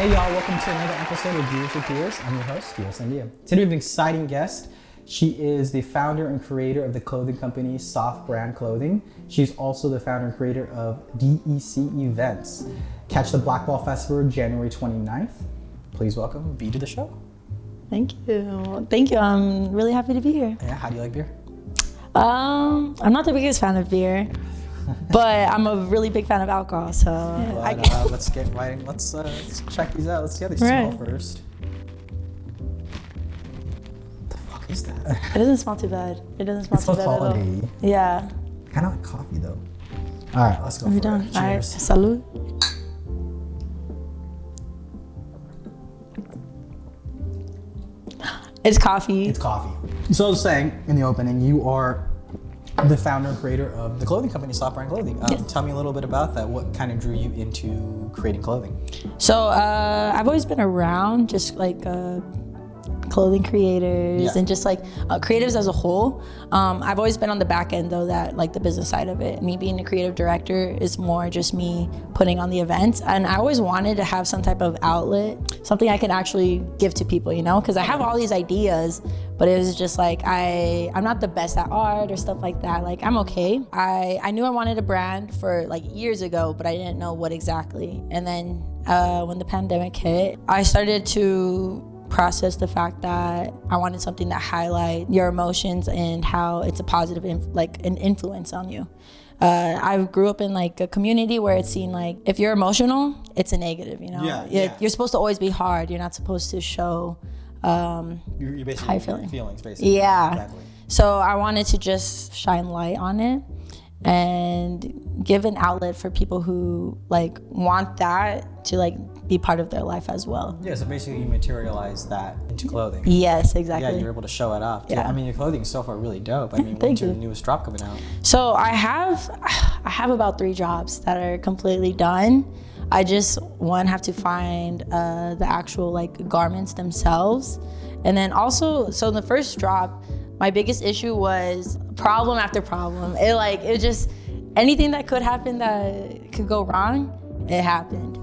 Hey y'all, welcome to another episode of Gears with Gears. I'm your host, Yo Sandia. Today we have an exciting guest. She is the founder and creator of the clothing company Soft Brand Clothing. She's also the founder and creator of DEC Events. Catch the Black Ball Festival January 29th. Please welcome V to the show. Thank you. Thank you. I'm really happy to be here. Yeah, how do you like beer? I'm not the biggest fan of beer, but I'm a really big fan of alcohol. So Let's get right in. Let's check these out. Let's see how they smell first. What the fuck is that? It doesn't smell too bad. It doesn't smell too bad holiday. at all. Yeah. Kind of like coffee though. All right, let's go. Are we for done? it. All right. Cheers. Salud. It's coffee. It's coffee. So I was saying in the opening, you are the founder and creator of the clothing company Soft Brand Clothing. Yes. Tell me a little bit about that. What kind of drew you into creating clothing? So I've always been around just like clothing creators and just like creatives as a whole. I've always been on the back end though, that like the business side of it. Me being the creative director is more just me putting on the events. And I always wanted to have some type of outlet, something I can actually give to people, you know? Because I have all these ideas, but it was just like, I'm not the best at art or stuff like that. Like I'm okay. I knew I wanted a brand for like years ago, but I didn't know what exactly. And then when the pandemic hit, I started to process the fact that I wanted something that highlight your emotions and how it's a positive an influence on you. I grew up in like a community where it's seen like if you're emotional, it's a negative, you know? You're supposed to always be hard. You're not supposed to show You're basically how you're feelings, basically. Yeah. Exactly. So I wanted to just shine light on it and give an outlet for people who like want that to like be part of their life as well. Yeah, so basically you materialize that into clothing. Yes, exactly. Yeah, you're able to show it off. Yeah. I mean, your clothing is so far really dope. I mean, when's your newest drop coming out? So I have about 3 drops that are completely done. I just have to find the actual like garments themselves. And then also, so the first drop, my biggest issue was problem after problem. It just, anything that could happen that could go wrong, it happened.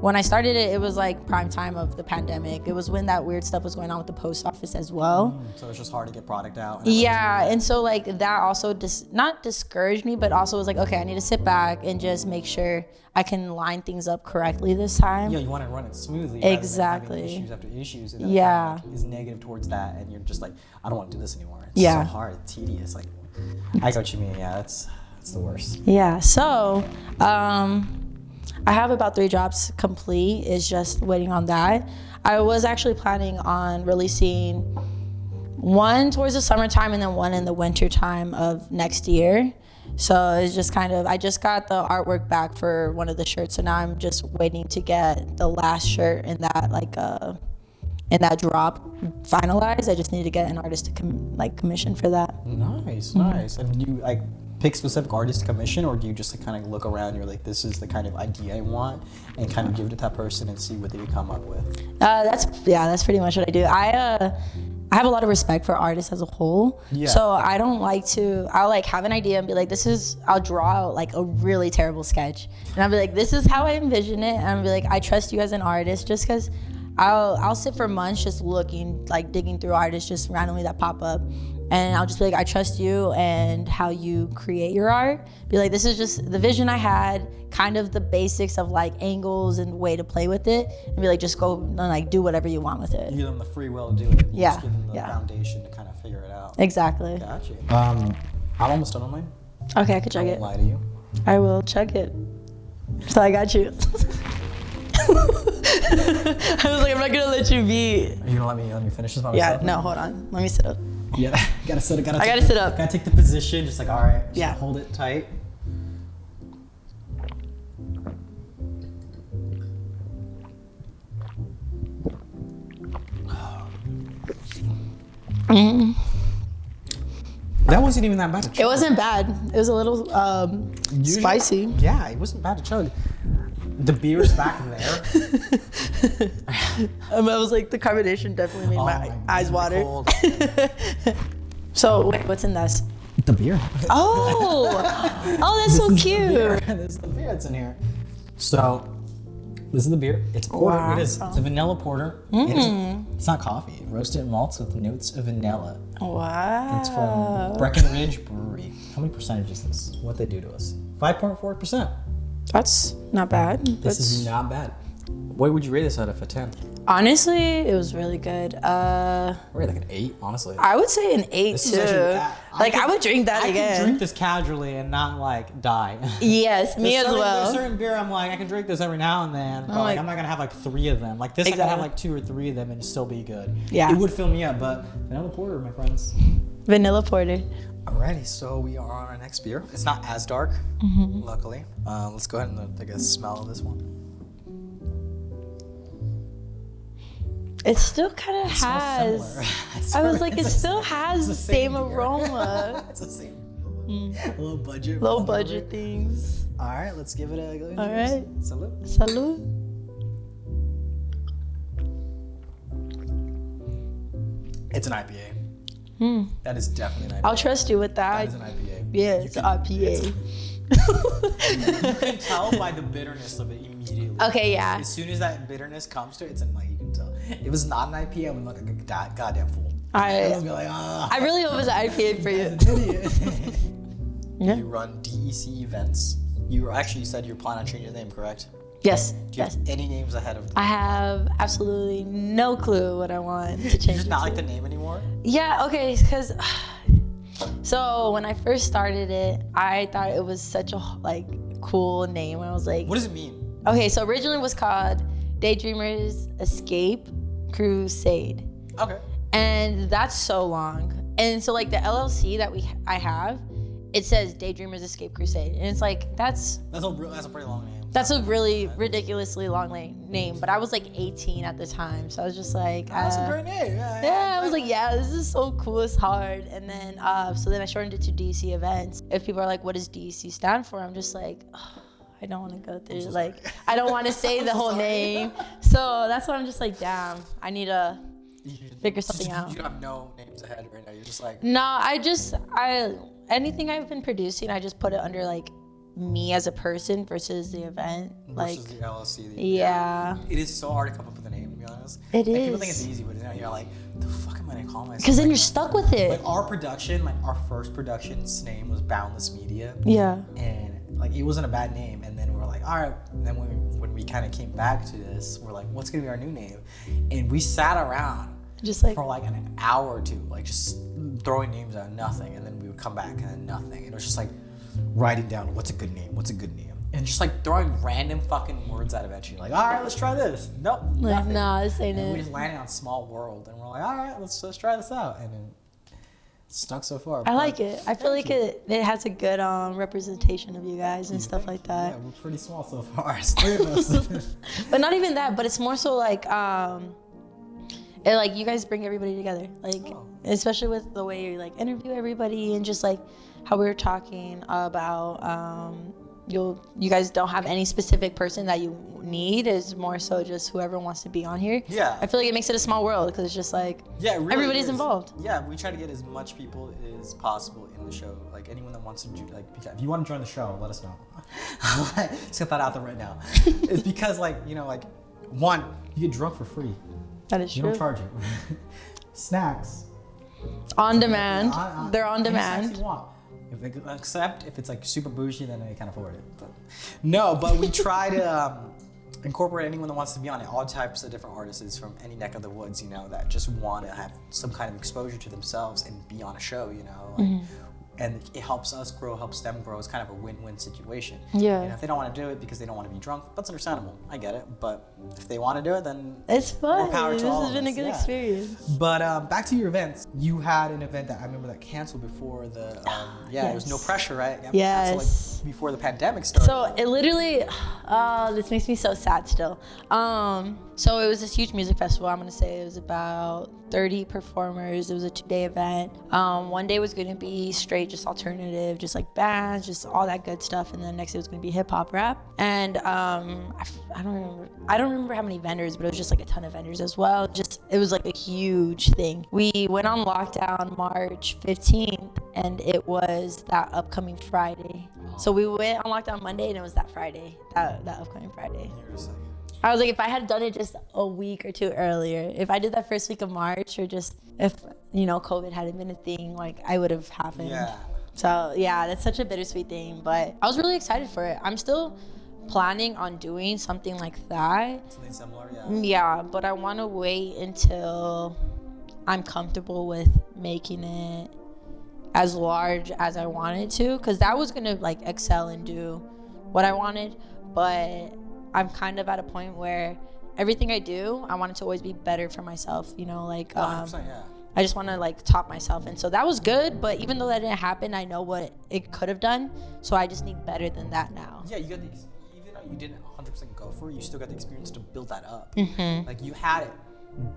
When I started it, it was like prime time of the pandemic. It was when that weird stuff was going on with the post office as well. So it's just hard to get product out. Yeah, and so like that also not discouraged me, but also was like, okay, I need to sit back and just make sure I can line things up correctly this time. Yeah, you want to run it smoothly. Exactly. Issues after issues. And then yeah. It kind of like is negative towards that, and you're just like, I don't want to do this anymore. It's so hard, tedious. Like, I get what you mean. Yeah, that's the worst. Yeah. So, I have about 3 drops complete. It's just waiting on that. I was actually planning on releasing one towards the summertime and then one in the winter time of next year. So it's just kind of, I just got the artwork back for one of the shirts, so now I'm just waiting to get the last shirt in that in that drop finalized. I just need to get an artist to commission for that. Nice, nice. And do you like pick specific artists to commission, or do you just kind of look around and you're like, this is the kind of idea I want, and kind of give it to that person and see what they come up with? That's pretty much what I do. I have a lot of respect for artists as a whole. Yeah. So I don't like to, I'll like have an idea and be like, I'll draw out like a really terrible sketch. And I'll be like, this is how I envision it. And I'll be like, I trust you as an artist, just because I'll sit for months just looking, like digging through artists just randomly that pop up. And I'll just be like, I trust you and how you create your art. Be like, this is just the vision I had, kind of the basics of like angles and way to play with it. And be like, just go and like do whatever you want with it. You give them the free will to do it. You Yeah. just give them the foundation to kind of figure it out. Exactly. Gotcha. I'm almost done on mine. Okay, I could chug it. I won't lie to you. I will chug it. So I got you. I was like, I'm not gonna let you be. Are you gonna let me finish this by myself? Yeah, no, hold on. Let me sit up. Yeah, gotta sit up. I gotta sit up. Gotta take the position, just like, all right. Yeah. Hold it tight. That wasn't even that bad to chug. It wasn't bad. It was a little spicy. Yeah, it wasn't bad to chug. The beer's back there. I was like, the carbonation definitely made my eyes water. So, wait, what's in this? The beer. Oh, that's so cute. There's the beer that's in here. So, This is the beer. It's porter. Wow. It is. It's a vanilla porter. It's not coffee. Roasted malts with notes of vanilla. Wow. It's from Breckenridge Brewery. How many percentage is this? What they do to us? 5.4%. That's not bad. This is not bad. What would you rate this out of a 10? Honestly, it was really good. Rate like an 8, honestly. I would say an 8 This is too. actually- I would drink that I again. can drink this casually and not like die. Yes, me as There's well. certain beer I'm like, I can drink this every now and then, but like, I'm not gonna have like 3 of them. Like this, I Exactly. could have like 2 or 3 of them and still be good. Yeah. It would fill me up, but vanilla porter, my friends. Vanilla porter. Alrighty, so we are on our next beer. It's not as dark, luckily. Let's go ahead and take a smell of this one. It still kind of Smells has. similar. I was like, it still has the same beer. aroma. It's the same. Low budget. Low budget things. All right, let's give it a go. All right. Salute. Salud. It's an IPA. That is definitely an IPA. I'll trust you with That that. is an IPA. Yeah, it's IPA. You can tell by the bitterness of it immediately. Okay, yeah. As soon as that bitterness comes to it, it's like you can tell. If it was not an IPA, I would look like a goddamn fool. I would be like, ah. I really hope it's an IPA for you. Idiot. Yeah. You run DEC events. You said you're planning on changing the name, correct? Yes. Do you Yes. have any names ahead of? I have absolutely no clue what I want to change. You just it not to. like the name anymore? Yeah, okay, because so when I first started it, I thought it was such a like cool name. I was like, What does it mean? okay, so originally it was called Daydreamers Escape Crusade, Okay. and that's so long. And so like the LLC that I have, it says Daydreamers Escape Crusade, and it's like that's That's a pretty long name. a really ridiculously long name. But I was like 18 at the time, so I was just like, That's a great name. yeah, I was like, yeah, this is so cool, it's hard. And then, so then I shortened it to DC Events. If people are like, what does DEC stand for? I'm just like, oh, I don't want to go through, I don't want to say the whole name. So that's why I'm just like, damn, I need to figure something out. You don't have no names ahead right now. You're just like, No, anything I've been producing, I just put it under like me as a person versus the event. versus the LLC. Yeah. It is so hard to come up with a name, to be honest. It Like, people think is. it's easy, but you're like, the fuck am I gonna call myself? Because then Like, you're stuck with it. like our production, like our first production's name was Boundless Media. Yeah. And like it wasn't a bad name. And then we're like, all right. And then when we kind of came back to this, we're like, what's gonna be our new name? And we sat around Just like, for like an hour or two, like just throwing names out, nothing. And then we would come back and then nothing. It was just like writing down what's a good name, and just like throwing random fucking words out eventually. Like, all right, let's try this. Nope, like nothing. nah, this ain't And we it. just landed on Small World, and we're like, all right, let's try this out, and then it's stuck so far. I like it. I feel like it has a good representation of you guys and stuff like that. Yeah, we're pretty small so far. It's 3 of us. But not even that, but it's more so like like you guys bring everybody together. Like especially with the way you like interview everybody and just like how we were talking about you guys don't have any specific person that you need. Is more so just whoever wants to be on here. Yeah. I feel like it makes it a small world because it's just like Yeah, it really everybody's is. involved. Yeah, we try to get as much people as possible in the show. Like anyone that wants to do, like, if you want to join the show, let us know. Let's get that out there right now. It's because, like, you know, like, one, you get drunk for free. That is You true. don't charge it. Snacks. On demand. They're on any snacks demand. you want. Except if it's like super bougie, then they can't afford it. But, no, but we try to incorporate anyone that wants to be on it. All types of different artists from any neck of the woods, you know, that just want to have some kind of exposure to themselves and be on a show, you know. Like, and it helps us grow, helps them grow. It's kind of a win-win situation. Yeah. And if they don't want to do it because they don't want to be drunk, that's understandable. I get it. But if they want to do it, then It's fun. more power to This all has of been a us, good yeah. experience. But back to your events. You had an event that I remember that canceled before the it was no Yes. pressure, right? It Yes. canceled, like, before the pandemic started. So it literally, this makes me so sad still. So it was this huge music festival. I'm gonna say it was about 30 performers. It was a 2-day event. One day was gonna be straight, just alternative, just like bands, just all that good stuff. And then next day was gonna be hip hop rap. And I don't remember how many vendors, but it was just like a ton of vendors as well. It was like a huge thing. We went on lockdown March 15th, and it was that upcoming Friday. So we went on lockdown Monday, and it was that Friday, that upcoming Friday. You're just like, I was like, if I had done it just a week or two earlier, if I did that first week of March, or just if, you know, COVID hadn't been a thing, like I would have happened. Yeah. So yeah, that's such a bittersweet thing, but I was really excited for it. I'm still planning on doing something like that. Something similar, yeah. Yeah, but I want to wait until I'm comfortable with making it as large as I wanted to, because that was gonna like excel and do what I wanted. But I'm kind of at a point where everything I do, I want it to always be better for myself, you know, like 100%, yeah. I just want to like top myself. And so that was good, but even though that didn't happen, I know what it could have done, so I just need better than that now. Yeah, you got the, even though you didn't 100% go for it, you still got the experience to build that up. Like you had it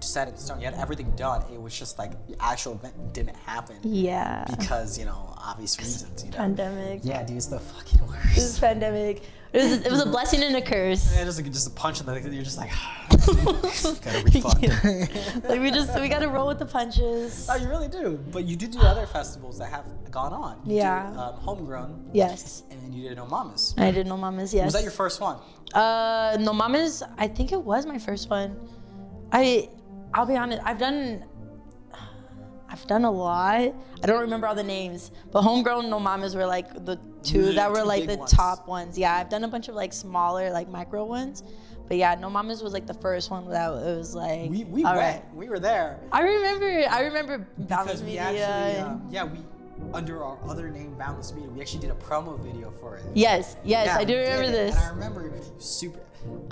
set in stone, you had everything done. It was just like the actual event didn't happen. Yeah. Because, you know, obvious reasons, you know. Pandemic. Yeah, dude, it's the fucking worst. This pandemic. It was a blessing and a curse. Yeah, just a punch in the, you're just like, gotta refund. Like we gotta roll with the punches. Oh, you really do. But you did do other festivals that have gone on. You Yeah. did, Homegrown. Yes. And then you did No Mamas. I did No Mamas, yes. Was that your first one? No Mamas, I think it was my first one. I'll be honest, I've done a lot. I don't remember all the names, but Homegrown, No Mamas were like the two that were like the top ones. Yeah, I've done a bunch of like smaller, like micro ones, but yeah, No Mamas was like the first one that it was like We all went. right. We were there. I remember Boundless Because we Media. actually, we under our other name, Boundless Media, we actually did a promo video for it. Yes, Yeah, I do we did remember it, this. And I remember it was super.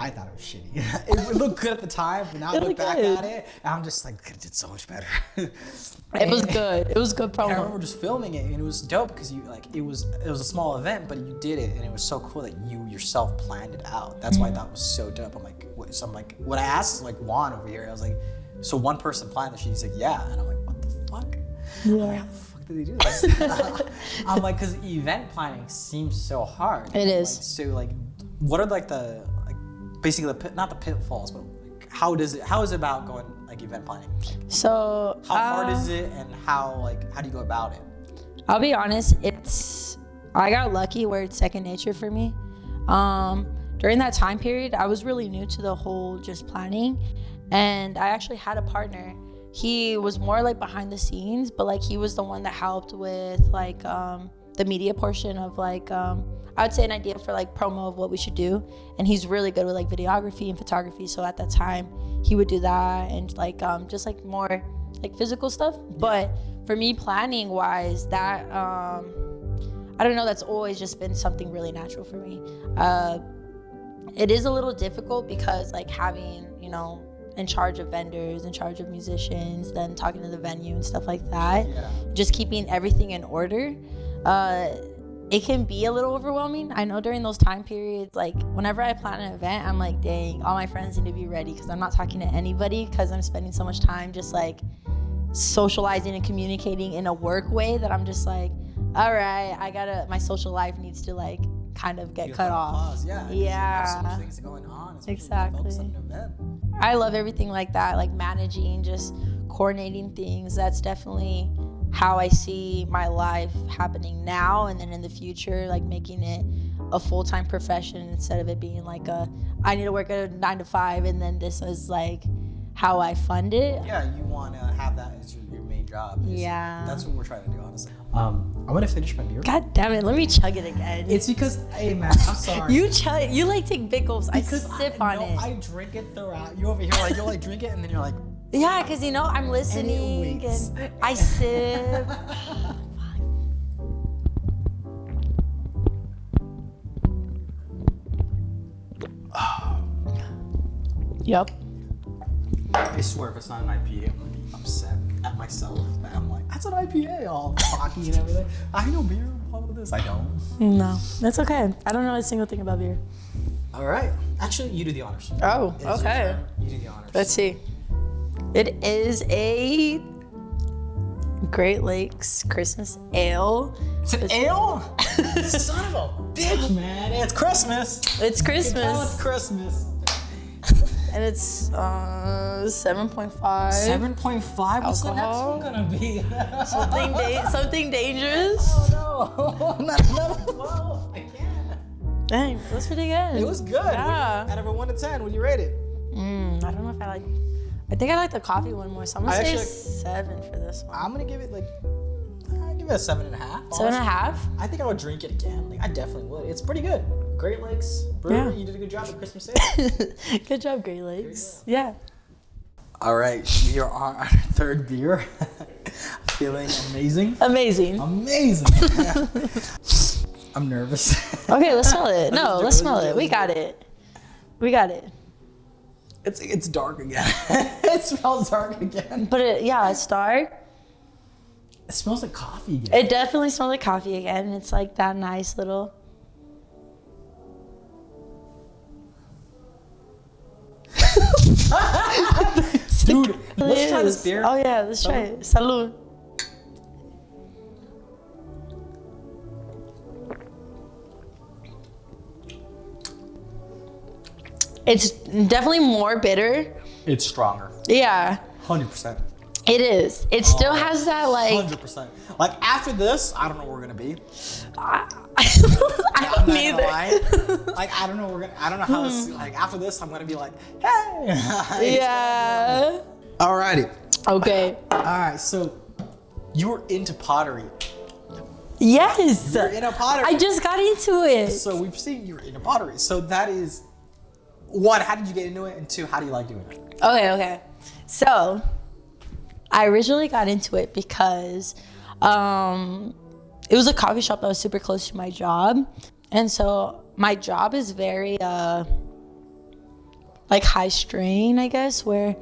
I thought it was shitty. It looked good at the time, but now I It look looked back good. at it, and I'm just like, it did so much better. It was good. It was good I remember promo. just filming it, and it was dope because you like it was a small event, but you did it, and it was so cool that you yourself planned it out. That's why I thought it was so dope. I'm like, what I asked like Juan over here, I was like, so one person planned this? He's like, yeah, and I'm like, what the fuck? I'm like, how the fuck did they do this? I'm like, because event planning seems so hard. It is. Like, so like, what are like the basically not the pitfalls, but like, how is it about going like event planning? So How hard is it, and how do you go about it? I'll be honest, I got lucky where it's second nature for me. During that time period, I was really new to the whole just planning, and I actually had a partner. He was more like behind the scenes, but like he was the one that helped with like the media portion of like I would say an idea for like promo of what we should do, and he's really good with like videography and photography. So at that time, he would do that and like just like more like physical stuff. But for me, planning wise, that I don't know, that's always just been something really natural for me. It is a little difficult because like having, you know, in charge of vendors, in charge of musicians, then talking to the venue and stuff like that, just keeping everything in order. It can be a little overwhelming. I know during those time periods, like whenever I plan an event, I'm like, dang, all my friends need to be ready because I'm not talking to anybody because I'm spending so much time just like socializing and communicating in a work way that I'm just like, all right, my social life needs to like kind of get cut off. Pause. Yeah. You have so much things going on. Exactly. On an event. I love everything like that, like managing, just coordinating things. That's definitely how I see my life happening now, and then in the future, like making it a full-time profession instead of it being like I need to work a 9 to 5 and then this is like how I fund it. Yeah, you want to have that as your main job. Yeah. That's what we're trying to do, honestly. I'm gonna finish my beer. God damn it, let me chug it again. It's because, hey man, I'm sorry. You like take big gulps. I sip on it. I drink it throughout. You over here like you'll like drink it and then you're like. Yeah, because you know I'm listening and I sip. Yep. I swear if it's not an IPA, I'm gonna be upset at myself. That I'm like, that's an IPA, all cocky and everything. I know beer. All of this, I don't. No, that's okay. I don't know a single thing about beer. All right. Actually, you do the honors. Oh, It's your okay. turn. You do the honors. Let's see. It is a Great Lakes Christmas Ale. It's an ale? Son of a bitch, man. It's Christmas. It's Christmas. It's Christmas. And it's 7.5. 7.5? What's the next Alcohol. one gonna be? Something dangerous. Oh no. Not another 12. I can't. Dang, that's pretty good. It was good. Yeah. Out of a 1 to 10, would you rate it? I don't know if I think I like the coffee one more, so I'm gonna say 7 for this one. I'm gonna give it like, I'll give it a 7.5. 7.5? I think I would drink it again. Like I definitely would. It's pretty good. Great Lakes Brewery. You did a good job at Christmas Day. Good job, Great Lakes. Yeah. All right, we are on our third beer. Feeling amazing. Amazing. I'm nervous. Okay, let's smell it. No, let's smell it. We got it. It's dark again. It smells dark again. But it's dark. It smells like coffee again. It definitely smells like coffee again. It's like that nice little. Dude, let's try this beer. Oh yeah, let's try it. Salud. It's definitely more bitter. It's stronger. Yeah. 100%. It is. It still has that like. 100%. Like after this, I don't know where we're gonna be. I don't either. Like I don't know how this. Like after this, I'm gonna be like, hey. Yeah. Alrighty. Okay. All right. So you were into pottery. Yes. You're into pottery. I just got into it. So we've seen you're into pottery. So that is, one, how did you get into it? And two, how do you like doing it? Okay. So I originally got into it because it was a coffee shop that was super close to my job. And so my job is very like high strain, I guess, where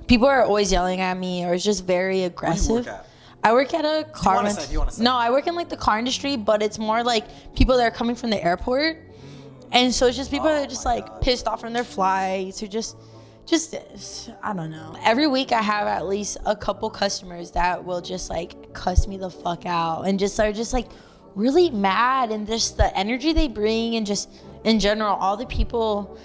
people are always yelling at me or it's just very aggressive. Where do you work at? I work at a car. You wanna say? No, I work in like the car industry, but it's more like people that are coming from the airport. And so it's just people that are just like pissed off from their flights or just I don't know. Every week I have at least a couple customers that will just like cuss me the fuck out and just are just like really mad, and just the energy they bring and just in general, all the people,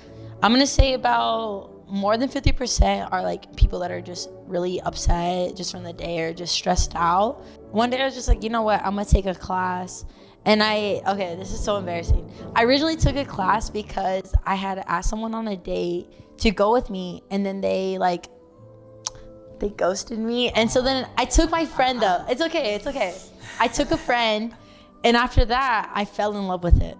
I'm gonna say about more than 50% are like people that are just really upset just from the day or just stressed out. One day I was just like, you know what, I'm gonna take a class. And this is so embarrassing. I originally took a class because I had asked someone on a date to go with me, and then they ghosted me. And so then I took my friend up. It's okay. I took a friend, and after that, I fell in love with it.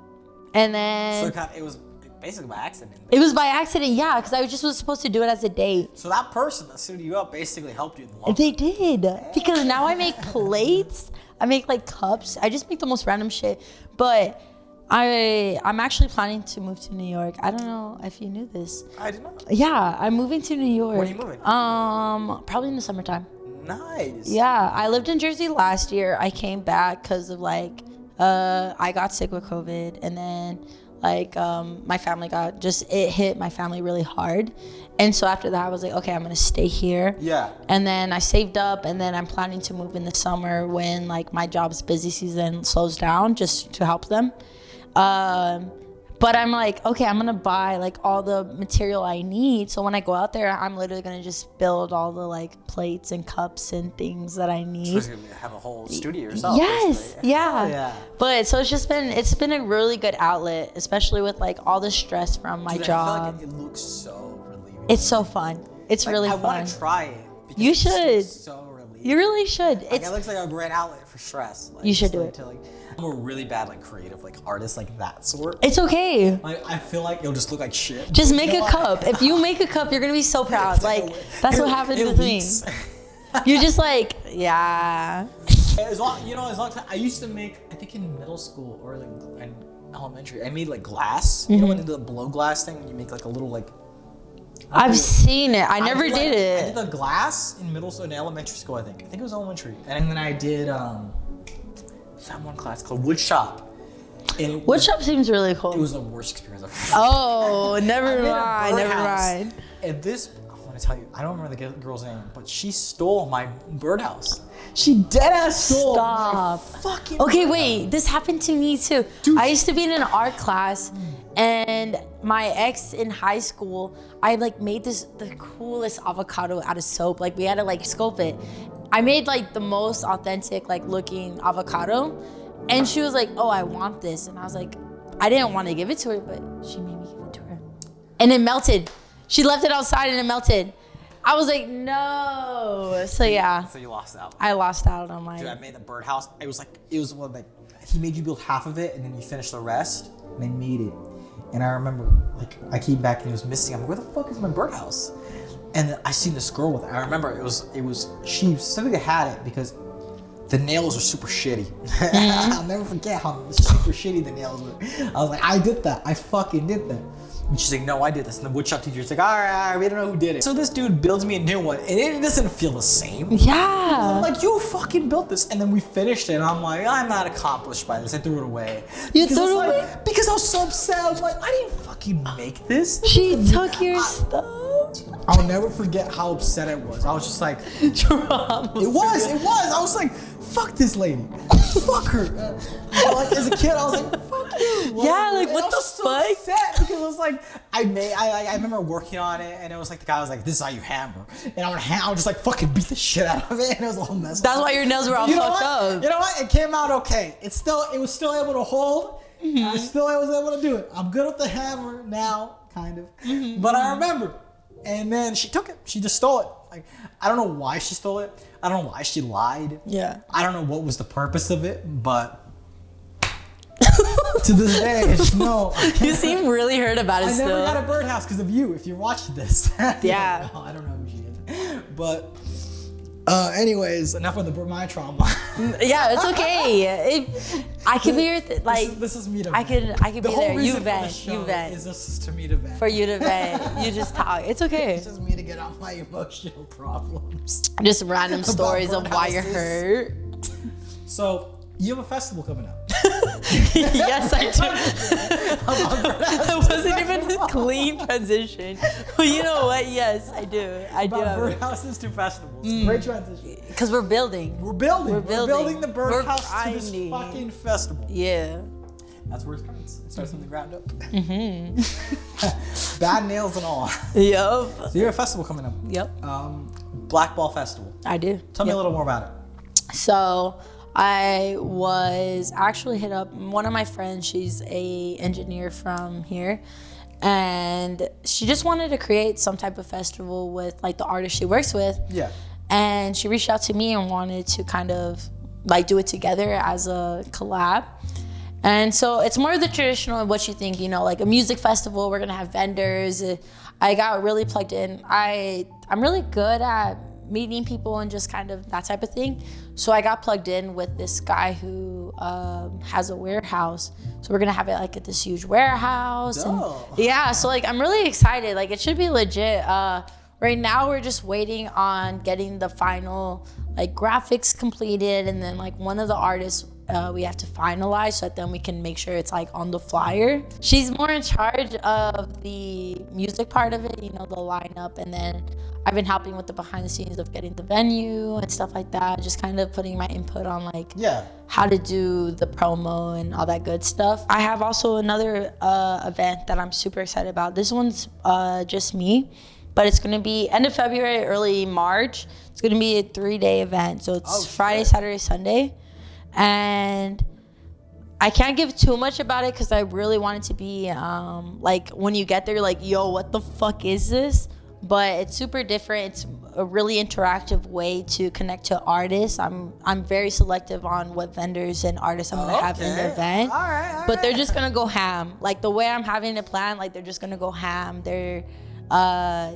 And then So it was basically by accident. it was by accident, yeah, because I was supposed to do it as a date. So that person that suited you up basically helped you in love. They did, because now I make plates. I make like cups. I just make the most random shit. But I'm actually planning to move to New York. I don't know if you knew this. I did not. Yeah, I'm moving to New York. When are you moving? Probably in the summertime. Nice. Yeah, I lived in Jersey last year. I came back because of like, I got sick with COVID, and then like my family it hit my family really hard. And so after that I was like, okay, I'm gonna stay here. Yeah. And then I saved up, and then I'm planning to move in the summer when like my job's busy season slows down, just to help them. But I'm like, okay, I'm gonna buy like all the material I need, so when I go out there, I'm literally gonna just build all the like plates and cups and things that I need. So you're gonna have a whole studio yourself. Yes, basically. yeah. Yeah. But so it's been a really good outlet, especially with like all the stress from my Dude, job. I feel like it looks so relieving. It's so fun. It's like, really I fun. want to try it. Because You it just should. looks so relieving. You really should. Like, it looks like a great outlet for stress. Like, You should just, do like, it. to, like, I'm a really bad like creative like artist like that sort. It's okay. Like I feel like it'll just look like shit. Just You make know a what? cup. If you make a cup, you're gonna be so proud. Like that's what happens with me. leaks. You're just like, yeah. As long as I used to make, I think in middle school or like in elementary, I made like glass. You know when they do the blow glass thing, when you make like a little like. I've seen it. I never did I it. did the glass in elementary school. I think it was elementary, and then I did that one class called wood shop. And Wood shop seems really cool. It was the worst experience I've ever. Oh, never I made a mind. Never birdhouse. mind. And this, I want to tell you, I don't remember the girl's name, but she stole my birdhouse. She dead ass stole Stop. my fucking Okay, birdhouse. wait. This happened to me too. Dude. I used to be in an art class, and my ex in high school, I like made the coolest avocado out of soap. Like we had to like scope it. I made like the most authentic like looking avocado, and she was like, "Oh, I want this," and I was like, I didn't want to give it to her, but she made me give it to her. And it melted. She left it outside and it melted. I was like, no. So yeah. So you lost out. I lost out on my. Dude, I made the birdhouse. It was one like he made you build half of it and then you finish the rest. And I made it. And I remember like I came back and it was missing. I'm like, where the fuck is my birdhouse? And then I seen this girl with it. I remember it was she specifically had it because the nails are super shitty. I'll never forget how super shitty the nails were. I was like, I did that. I fucking did that. And she's like, no, I did this. And the woodshop teacher's like, all right, we don't know who did it. So this dude builds me a new one, and it doesn't feel the same. Yeah. I'm like, you fucking built this. And then we finished it, and I'm like, I'm not accomplished by this. I threw it away. You threw it away? Because I was so upset. I was like, I didn't fucking make this. She took your stuff. I'll never forget how upset I was. I was just like, Drama. It was. I was like, fuck this lady. Fuck her. Like, as a kid, I was like, fuck you. Yeah, like, what the fuck? So upset because it was like, I remember working on it, and it was like, the guy was like, this is how you hammer. And I would just like fucking beat the shit out of it, and it was all messed up. That's why your nails were all fucked up. You know what? It came out okay. It was still able to hold. Mm-hmm. I was able to do it. I'm good with the hammer now, kind of. Mm-hmm. But I remember. And then she took it. She just stole it. Like, I don't know why she stole it. I don't know why she lied. Yeah. I don't know what was the purpose of it, but to this day, no. You seem really hurt about it still. I never got a birdhouse because of you, if you're watching this. Yeah. I don't know who she is. But anyways, enough of my trauma. Yeah, it's okay. I could be your this is me to I could be there. You vent. You vent. Is this to me to vent? For you to vent. You just talk. It's okay. It's just me to get off my emotional problems. Just random stories of why you're hurt. So you have a festival coming up. Yes, I do. It wasn't even a clean transition. But you know what? Yes, I do. I do. Birdhouses to festivals. Great transition. Because we're building. We're building the birdhouse to this fucking festival. Yeah. That's where it starts. It starts from the ground up. Mm-hmm. Bad nails and all. Yep. So you have a festival coming up. Yep. Black Ball Festival. I do. Tell me a little more about it. So I was actually hit up, one of my friends, she's a engineer from here, and she just wanted to create some type of festival with like the artist she works with. Yeah. And she reached out to me and wanted to kind of like do it together as a collab. And so it's more of the traditional of what you think, you know, like a music festival, we're gonna have vendors. I got really plugged in. I'm really good at meeting people and just kind of that type of thing. So I got plugged in with this guy who has a warehouse. So we're gonna have it like at this huge warehouse. And yeah, so like I'm really excited. Like it should be legit. Right now we're just waiting on getting the final like graphics completed, and then like one of the artists we have to finalize so that then we can make sure it's like on the flyer. She's more in charge of the music part of it, you know, the lineup, and then I've been helping with the behind the scenes of getting the venue and stuff like that, just kind of putting my input on like how to do the promo and all that good stuff. I have also another event that I'm super excited about. This one's just me, but it's gonna be end of February, early March. It's gonna be a 3-day event. So it's Friday, Saturday, Sunday. And I can't give too much about it because I really want it to be like when you get there, like, yo, what the fuck is this? But it's super different. It's a really interactive way to connect to artists. I'm very selective on what vendors and artists I'm gonna have in the event. All right. But they're just gonna go ham. Like the way I'm having it planned, like they're just gonna go ham. They're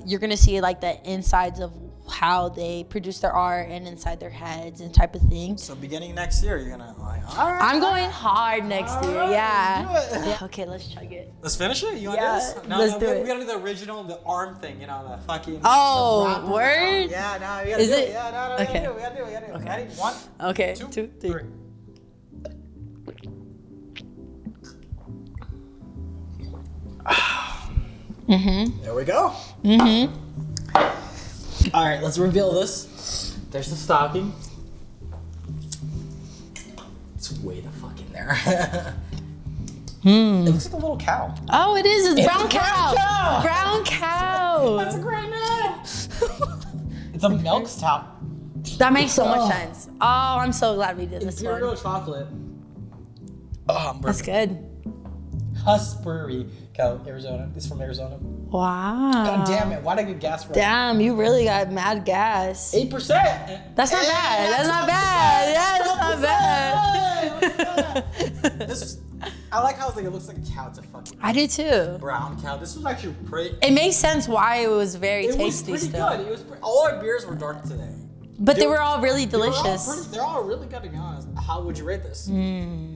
you're gonna see like the insides of how they produce their art and inside their heads and type of thing. So beginning next year, you're gonna like, I'm going hard next year. Yeah. Okay, let's chug it. Let's finish it. You want to do this? No, let's do it. We gotta do the original, the arm thing. You know, the fucking. Oh, word. Yeah, no, we gotta do it. Yeah, no, okay. We gotta do it. Okay. Ready? 1. Okay. 2, 2, 3. There we go. All right, let's reveal this. There's the stocking. It's way the fuck in there. It looks like a little cow. Oh, it is. It's brown cow. Brown cow. That's a great name. It's a milk stout. That makes so much sense. Oh, I'm so glad we did this one. Imperial chocolate. That's good. Husbury, Arizona. It's from Arizona. Wow. God damn it! Why did I get gas right? Damn, you really got mad gas. 8%. That's not bad. That's not bad. Yeah, that's not bad. I like how it looks like a cow. It's a fucking I do too. brown cow. This was actually pretty. It makes sense why it was very tasty was pretty still. good. It was all our beers were dark today. But they were all really delicious. They're all really good, to be honest. How would you rate this?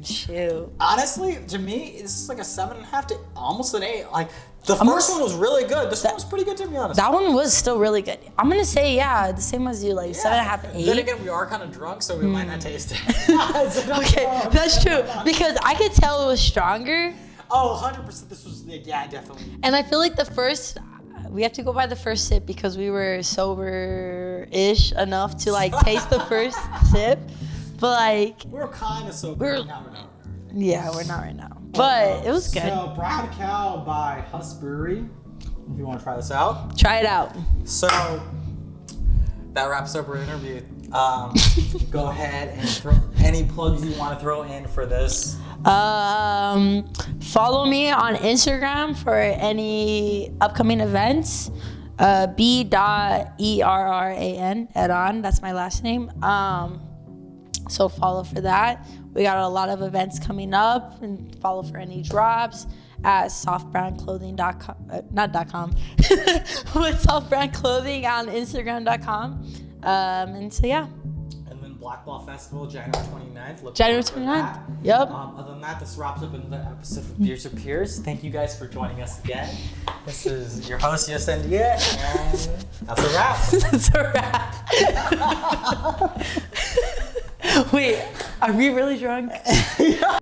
Shoot. Honestly, to me, this is like a 7.5 to almost an 8. Like the first one was really good. This one was pretty good, to be honest. That one was still really good. I'm gonna say the same as you, like 7.5, 8. Then again, we are kind of drunk, so we might not taste it. Okay, that's true because I could tell it was stronger. Oh, 100%. This was definitely. And I feel like the first. We have to go by the first sip because we were sober-ish enough to like taste the first sip, but like we were kind of sober. We're not. Yeah, we're not right now. But it was good. So Brown Cow by Husbury. If you want to try this out, try it out. So that wraps up our interview. Go ahead and throw any plugs you want to throw in for this. Follow me on Instagram for any upcoming events. B.ERRAN, Eran, that's my last name. So follow for that. We got a lot of events coming up, and follow for any drops at softbrandclothing.com, not .com, but softbrandclothing on Instagram.com. And so yeah. Black Ball Festival, January 29th. January 29th. Yep. Other than that, this wraps up another episode of Beers with Peers. Thank you guys for joining us again. This is your host, Yo Sandia, and that's a wrap. That's a wrap. Wait, are we really drunk? Yeah.